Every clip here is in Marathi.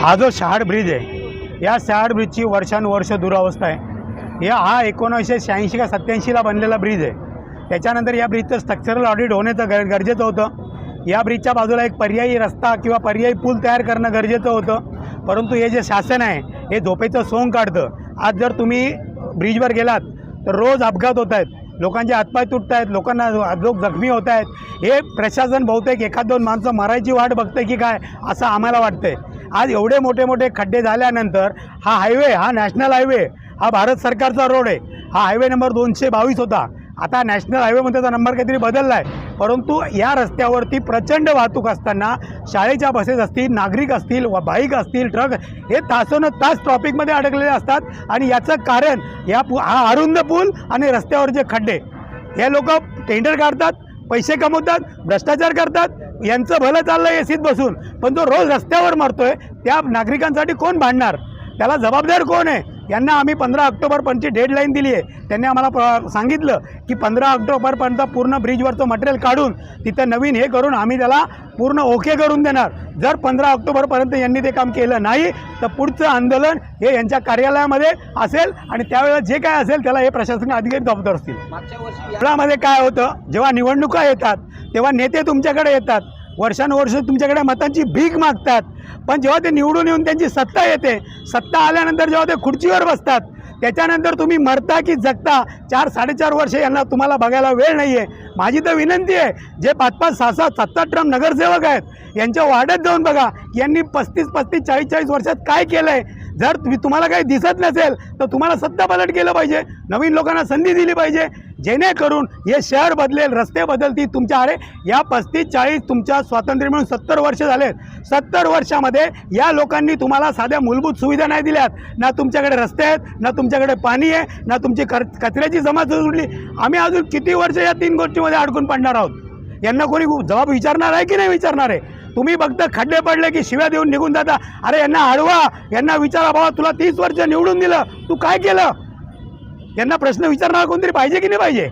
हा जो शहाड ब्रिज आहे, या शहाड ब्रिजची वर्षानुवर्ष दुरावस्था आहे। हा 1986 का 87ला बनलेला ब्रिज आहे। त्याच्यानंतर या ब्रिजचं स्ट्रक्चरल ऑडिट होण्याचं गरजेचं होतं। या ब्रिजच्या बाजूला एक पर्यायी रस्ता किंवा पर्यायी पूल तयार करणं गरजेचं होतं, परंतु हे जे शासन आहे हे झोपेचं सोंग काढतं। आज जर तुम्ही ब्रिजवर गेलात तर रोज अपघात होत आहेत, लोकांचे हातपाय तुटत आहेत, लोक जखमी होत आहेत। हे प्रशासन बहुतेक एखाद दोन माणसं मरायची वाट बघते की काय असं आम्हाला वाटतंय। आज एवढे मोठे मोठे खड्डे झाल्यानंतर हा हायवे, हा नॅशनल हायवे, हा भारत सरकारचा रोड आहे। हा हायवे नंबर 222 होता, आता नॅशनल हायवेमध्ये त्याचा नंबर काहीतरी बदलला आहे। परंतु या रस्त्यावरती प्रचंड वाहतूक असताना शाळेच्या बसेस असतील, नागरिक असतील, बाईक असतील, ट्रक हे तासोनतास ट्रॉफिकमध्ये अडकलेले असतात। आणि याचं कारण हा अरुंद पूल आणि रस्त्यावरचे खड्डे। हे लोक टेंडर काढतात, पैसे कमवतात, भ्रष्टाचार करतात, यांचं भलं चाललं एसीत बसून, पण जो रोज रस्त्यावर मरतोय त्या नागरिकांसाठी कोण भांडणार? त्याला जबाबदार कोण आहे? यांना आम्ही 15 ऑक्टोबरपर्यंतची डेडलाईन दिली आहे। त्यांनी आम्हाला सांगितलं की 15 ऑक्टोबरपर्यंत पूर्ण ब्रिजवरचं मटेरियल काढून तिथं नवीन हे करून आम्ही त्याला पूर्ण ओके करून देणार। जर 15 ऑक्टोबरपर्यंत यांनी ते काम केलं नाही तर पुढचं आंदोलन हे यांच्या कार्यालयामध्ये असेल आणि त्यावेळेला जे काय असेल त्याला हे प्रशासकीय अधिकारी जबाबदार असतील। यामध्ये काय होतं, जेव्हा निवडणुका येतात तेव्हा नेते तुमच्याकडे येतात, वर्षानुवर्ष तुमच्याकडे मतांची भीक मागतात, पण जेव्हा ते निवडून येऊन त्यांची सत्ता येते, सत्ता आल्यानंतर जेव्हा ते खुर्चीवर बसतात त्याच्यानंतर तुम्ही मरता की जगता 4-4.5 वर्ष यांना तुम्हाला बघायला वेळ नाही आहे। माझी तर विनंती आहे, जे 5-5, 6-6, 7-7 टर्म नगरसेवक आहेत यांच्या वार्डात जाऊन बघा यांनी 35-35, 40-40 वर्षात काय केलं आहे। जर तुम्हाला काही दिसत नसेल तर तुम्हाला सत्ता पालट केलं पाहिजे, नवीन लोकांना संधी दिली पाहिजे, जेणेकरून हे शहर बदलेल, रस्ते बदलतील तुमच्या। अरे या 35-40 तुमच्या स्वातंत्र्य मिळून 70 वर्ष झालेत, 70 वर्षामध्ये या लोकांनी तुम्हाला साध्या मूलभूत सुविधा नाही दिल्यात। ना तुमच्याकडे रस्ते आहेत, ना तुमच्याकडे पाणी आहे, ना तुमची कचऱ्याची जमात सुटली। आम्ही अजून किती वर्ष या 3 गोष्टीमध्ये अडकून पडणार आहोत? यांना कोणी जबाब विचारणार आहे की नाही विचारणार आहे? तुम्ही फक्त खड्डे पडले की शिव्या देऊन निघून जाता। अरे यांना अडवा, यांना विचारा, बाबा तुला 30 वर्ष निवडून दिलं, तू काय केलं? यांना प्रश्न विचारणार कोणतरी पाहिजे की नाही पाहिजे?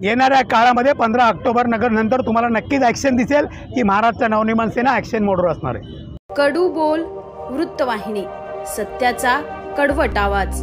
येणाऱ्या काळामध्ये 15 ऑक्टोबर नंतर तुम्हाला नक्कीच ॲक्शन दिसेल की महाराष्ट्र नवनिर्माण सेना ॲक्शन मोडवर असणार आहे। कडू बोल वृत्तवाहिनी, सत्याचा कडवट आवाज।